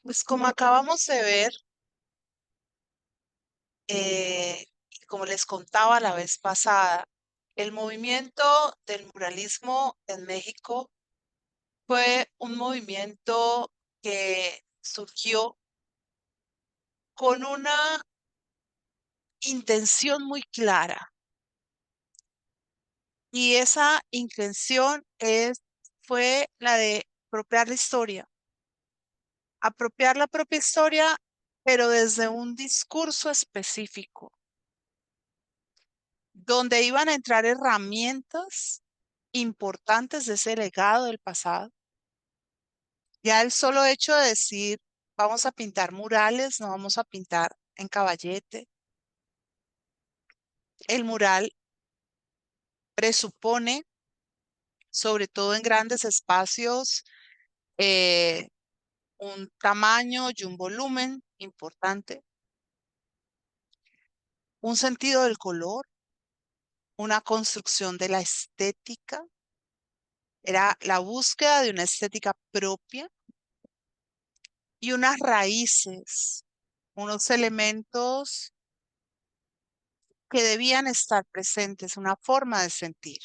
Pues como acabamos de ver, y como les contaba la vez pasada, el movimiento del muralismo en México fue un movimiento que surgió con una intención muy clara. Y esa intención fue la de apropiar la propia historia, pero desde un discurso específico, donde iban a entrar herramientas importantes de ese legado del pasado. Ya el solo hecho de decir, vamos a pintar murales, no vamos a pintar en caballete. El mural presupone, sobre todo en grandes espacios, eh, un tamaño y un volumen importante, un sentido del color, una construcción de la estética. Era la búsqueda de una estética propia y unas raíces, unos elementos que debían estar presentes, una forma de sentir.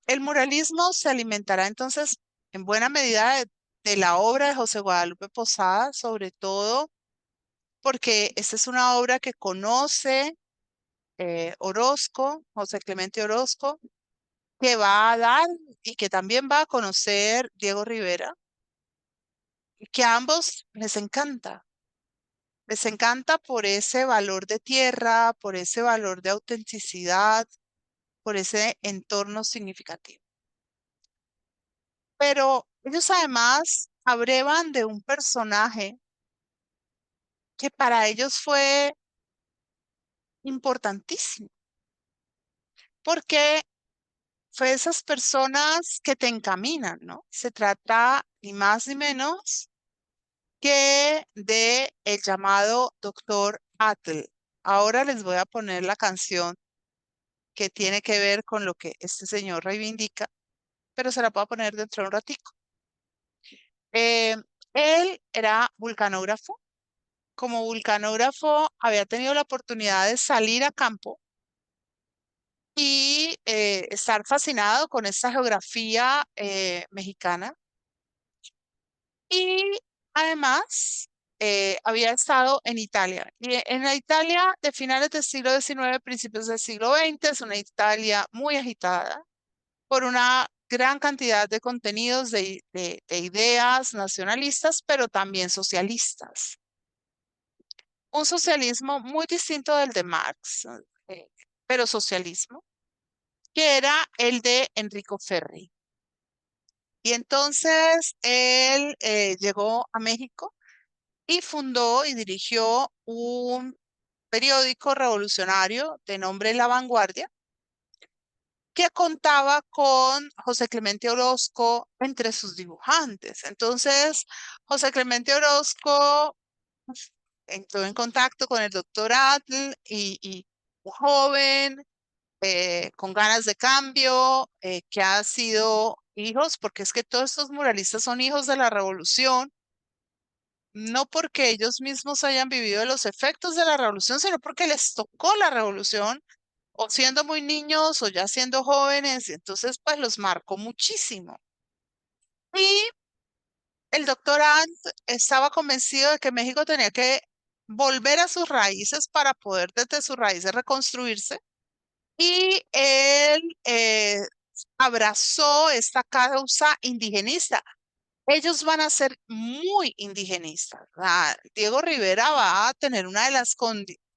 El muralismo se alimentará entonces en buena medida de la obra de José Guadalupe Posada, sobre todo porque esta es una obra que conoce Orozco, José Clemente Orozco, que va a dar y que también va a conocer Diego Rivera, y que a ambos les encanta. Les encanta por ese valor de tierra, por ese valor de autenticidad, por ese entorno significativo. Pero ellos además abrevan de un personaje que para ellos fue importantísimo, porque fue esas personas que te encaminan, ¿no? Se trata ni más ni menos que de el llamado Doctor Atle. Ahora les voy a poner la canción que tiene que ver con lo que este señor reivindica, pero se la puedo poner dentro de un ratico. Eh, Él era vulcanógrafo. Como vulcanógrafo había tenido la oportunidad de salir a campo y estar fascinado con esta geografía mexicana. Y además había estado en Italia. Y en la Italia de finales del siglo XIX, principios del siglo XX, es una Italia muy agitada por una gran cantidad de contenidos de ideas nacionalistas, pero también socialistas. Un socialismo muy distinto del de Marx, eh, pero socialismo, que era el de Enrico Ferri. Y entonces él llegó a México y fundó y dirigió un periódico revolucionario de nombre La Vanguardia, que contaba con José Clemente Orozco entre sus dibujantes. Entonces, José Clemente Orozco entró en contacto con el doctor Atl y un joven con ganas de cambio, que ha sido hijos, porque es que todos estos muralistas son hijos de la revolución, no porque ellos mismos hayan vivido los efectos de la revolución, sino porque les tocó la revolución, o siendo muy niños o ya siendo jóvenes, y entonces pues los marcó muchísimo. Y el doctor Ant estaba convencido de que México tenía que volver a sus raíces para poder desde sus raíces reconstruirse. Y él abrazó esta causa indigenista. Ellos van a ser muy indigenistas. Diego Rivera va a tener una de las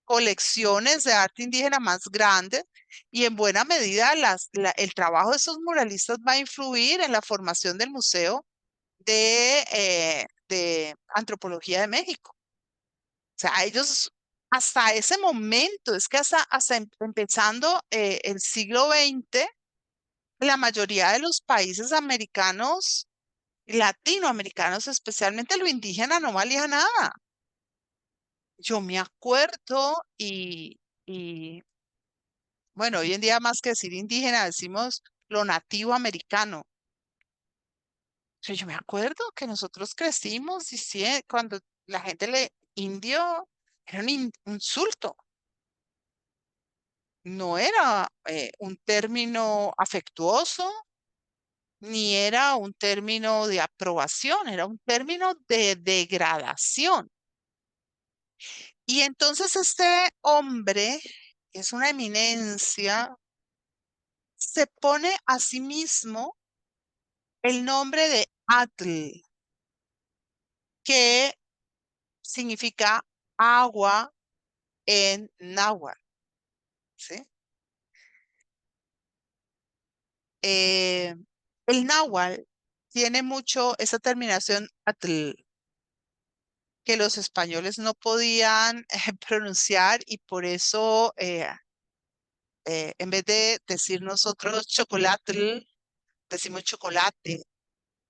colecciones de arte indígena más grandes y en buena medida el trabajo de esos muralistas va a influir en la formación del Museo de Antropología de México. O sea, ellos hasta ese momento, es que hasta empezando el siglo XX, la mayoría de los países americanos, latinoamericanos especialmente, lo indígena no valía nada. Yo me acuerdo y bueno, hoy en día más que decir indígena, decimos lo nativo americano. sea, yo me acuerdo que nosotros crecimos diciendo, cuando la gente le indio era un insulto, no era un término afectuoso, ni era un término de aprobación, era un término de degradación. Y entonces este hombre, que es una eminencia, se pone a sí mismo el nombre de Atl, que significa agua en náhuatl, ¿sí? Eh, el náhuatl tiene mucho esa terminación atl, que los españoles no podían pronunciar y por eso en vez de decir nosotros chocolate, decimos chocolate.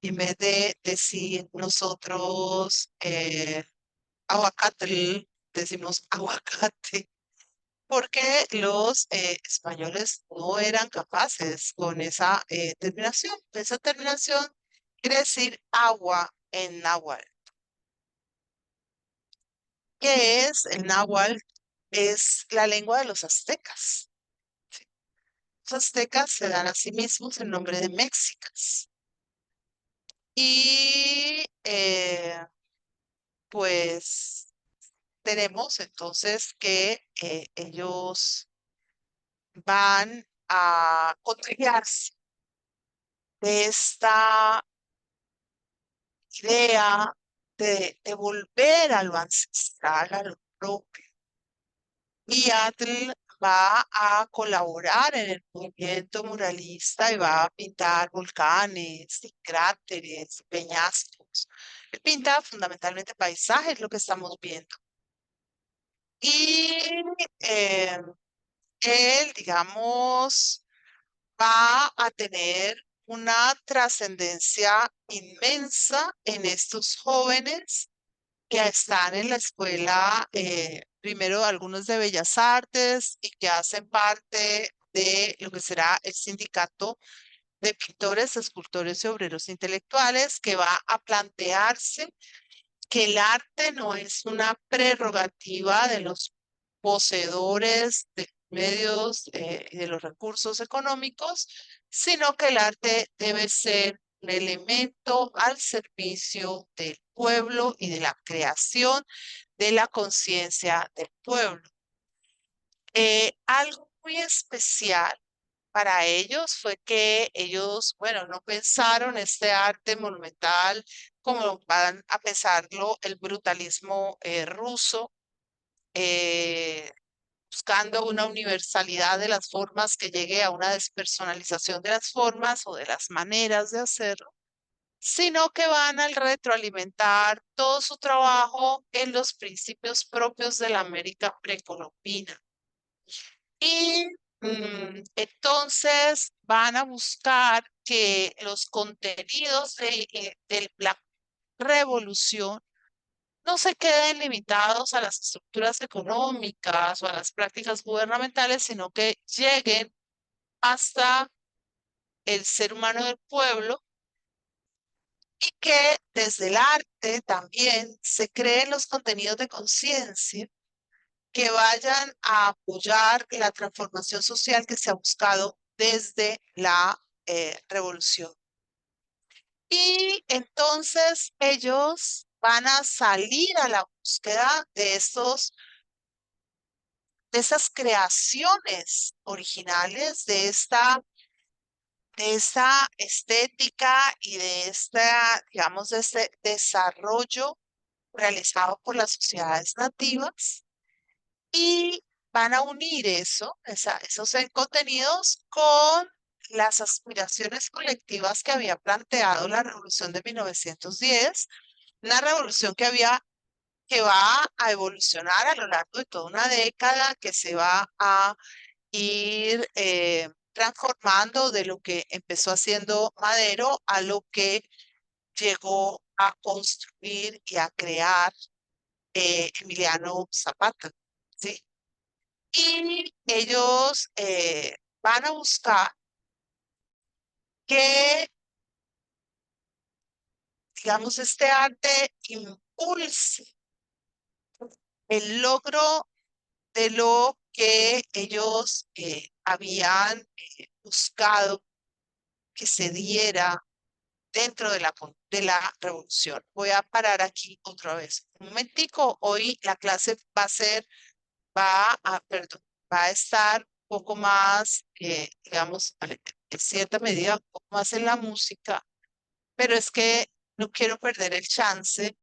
Y en vez de decir nosotros aguacate, decimos aguacate. Porque los españoles no eran capaces con esa terminación. Esa terminación quiere decir agua en náhuatl. ¿Qué es el náhuatl? Es la lengua de los aztecas. ¿Sí? Los aztecas se dan a sí mismos el nombre de mexicas. Y pues tenemos entonces que ellos van a contagiarse de esta idea de volver a lo ancestral, a lo propio. Y Atl va a colaborar en el movimiento muralista y va a pintar volcanes, y cráteres, peñascos. Él pinta fundamentalmente paisajes, lo que estamos viendo. Y eh, él, digamos, va a tener una trascendencia inmensa en estos jóvenes que están en la escuela, primero algunos de Bellas Artes y que hacen parte de lo que será el sindicato de pintores, escultores y obreros intelectuales, que va a plantearse que el arte no es una prerrogativa de los poseedores de medios y de los recursos económicos, sino que el arte debe ser un elemento al servicio del pueblo y de la creación de la conciencia del pueblo. Algo muy especial para ellos fue que ellos, bueno, no pensaron este arte monumental como van a pensarlo el brutalismo ruso, eh, buscando una universalidad de las formas que llegue a una despersonalización de las formas o de las maneras de hacerlo, sino que van a retroalimentar todo su trabajo en los principios propios de la América precolombina. Y entonces van a buscar que los contenidos de la revolución no se queden limitados a las estructuras económicas o a las prácticas gubernamentales, sino que lleguen hasta el ser humano del pueblo y que desde el arte también se creen los contenidos de conciencia que vayan a apoyar la transformación social que se ha buscado desde la revolución. Y entonces ellos van a salir a la búsqueda de de esas creaciones originales, de esta estética y de esta, digamos, de este desarrollo realizado por las sociedades nativas y van a unir esos contenidos con las aspiraciones colectivas que había planteado la revolución de 1910, una revolución que va a evolucionar a lo largo de toda una década, que se va a ir transformando de lo que empezó haciendo Madero a lo que llegó a construir y a crear Emiliano Zapata, ¿sí? Y ellos van a buscar que digamos, este arte impulse el logro de lo que ellos habían buscado que se diera dentro de la revolución. Voy a parar aquí otra vez. Un momentico, hoy la clase perdón, va a estar un poco más, digamos, en cierta medida, un poco más en la música, pero es que no quiero perder el chance